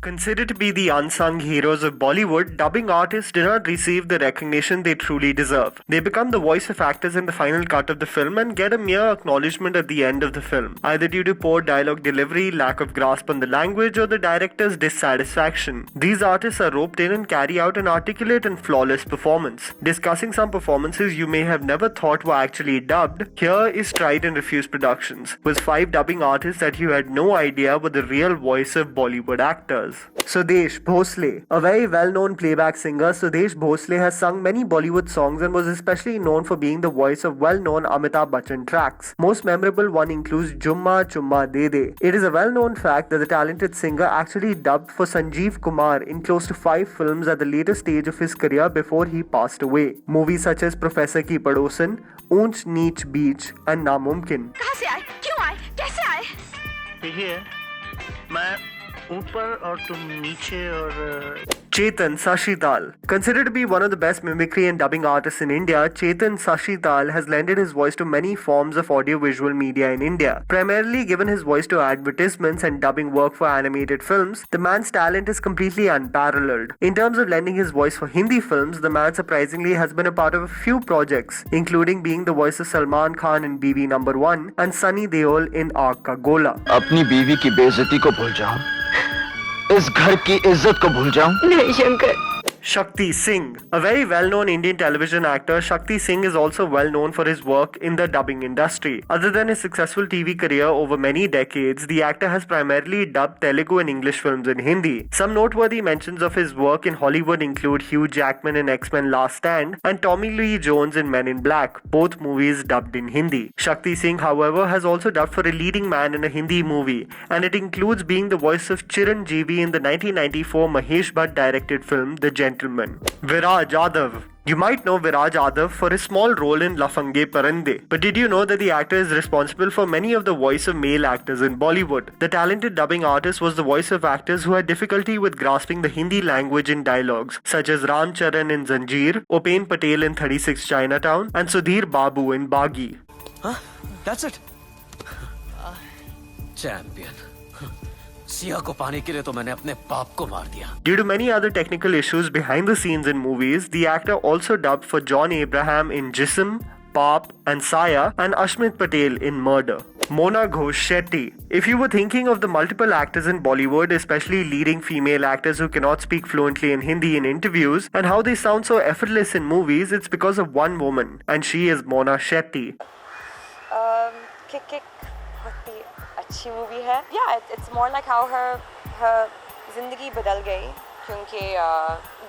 Considered to be the unsung heroes of Bollywood, dubbing artists do not receive the recognition they truly deserve. They become the voice of actors in the final cut of the film and get a mere acknowledgement at the end of the film, either due to poor dialogue delivery, lack of grasp on the language, or the director's dissatisfaction. These artists are roped in and carry out an articulate and flawless performance. Discussing some performances you may have never thought were actually dubbed, here is Tried and Refused Productions, with 5 dubbing artists that you had no idea were the real voice of Bollywood actors. Sudesh Bhosle. A very well-known playback singer, Sudesh Bhosle has sung many Bollywood songs and was especially known for being the voice of well-known Amitabh Bachchan tracks. Most memorable one includes Jumma Chumma De De. It is a well-known fact that the talented singer actually dubbed for Sanjeev Kumar in close to 5 films at the later stage of his career before he passed away. Movies such as Professor Ki Padosan, Oonch Neech Beach and Namumkin. कहाँ से आए? क्यों आए? कैसे आए? देखिए, मैं ऊपर और तुम नीचे और Chetan Sashital. Considered to be one of the best mimicry and dubbing artists in India, Chetan Sashital has lended his voice to many forms of audiovisual media in India. Primarily given his voice to advertisements and dubbing work for animated films, the man's talent is completely unparalleled. In terms of lending his voice for Hindi films, the man surprisingly has been a part of a few projects, including being the voice of Salman Khan in BB Number 1 and Sunny Deol in Aag Ka Gola. अपनी बीवी की बेइज्जती को भूल जाऊं, इस घर की इज्जत को भूल जाऊं। नहीं Shankar. Shakti Singh. A very well-known Indian television actor, Shakti Singh is also well known for his work in the dubbing industry. Other than his successful TV career over many decades, the actor has primarily dubbed Telugu and English films in Hindi. Some noteworthy mentions of his work in Hollywood include Hugh Jackman in X-Men Last Stand and Tommy Lee Jones in Men in Black, both movies dubbed in Hindi. Shakti Singh, however, has also dubbed for a leading man in a Hindi movie, and it includes being the voice of Chiranjeevi in the 1994 Mahesh Bhatt directed film The Gentleman. Viraj Adav. You might know Viraj Adav for his small role in Lafange Parande, but did you know that the actor is responsible for many of the voice of male actors in Bollywood? The talented dubbing artist was the voice of actors who had difficulty with grasping the Hindi language in dialogues, such as Ram Charan in Zanjeer, Upen Patel in 36 Chinatown, and Sudhir Babu in Bagi. Huh? That's it. Champion. Siya को पाने के लिए तो मैंने अपने बाप को मार दिया. Due to many other technical issues behind the scenes in movies, the actor also dubbed for John Abraham in Jism, Paap and Saya and Ashmit Patel in Murder. Mona Ghosh Shetty. If you were thinking of the multiple actors in Bollywood, especially leading female actors who cannot speak fluently in Hindi in interviews, and how they sound so effortless in movies, it's because of one woman, and she is Mona Shetty. Kick बहुत ही अच्छी movie है. Yeah, it's more like how her जिंदगी बदल गई क्योंकि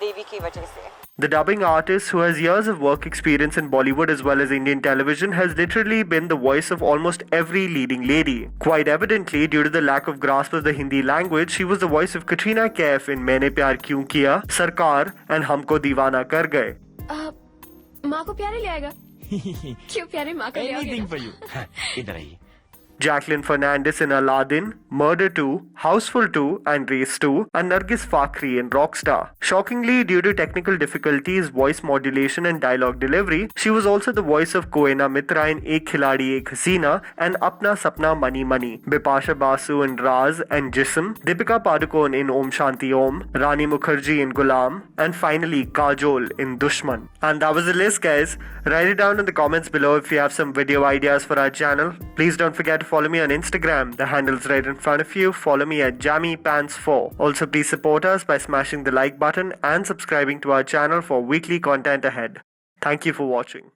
देवी की वजह से. The dubbing artist, who has years of work experience in Bollywood as well as Indian television, has literally been the voice of almost every leading lady. Quite evidently, due to the lack of grasp of the Hindi language, she was the voice of Katrina Kaif in Maine Pyar Kyun Kiya, Sarkar and Humko Deewana Kar Gaye. माँ को प्यारे ले आएगा? क्यों प्यारे माँ का ले आओगे? Anything for you. इधर आइए. Jacqueline Fernandez in Aladdin, Murder 2, Houseful 2 and Race 2, and Nargis Fakhri in Rockstar. Shockingly, due to technical difficulties, voice modulation and dialogue delivery, she was also the voice of Koena Mitra in Ek Khiladi Ek Hasina and Apna Sapna Mani Mani, Bipasha Basu in Raz and Jism, Deepika Padukone in Om Shanti Om, Rani Mukherjee in Gulam, and finally Kajol in Dushman. And that was the list, guys. Write it down in the comments below if you have some video ideas for our channel. Please don't forget to follow me on Instagram. The handle's right in front of you. Follow me at JammyPants4. Also, please support us by smashing the like button and subscribing to our channel for weekly content ahead. Thank you for watching.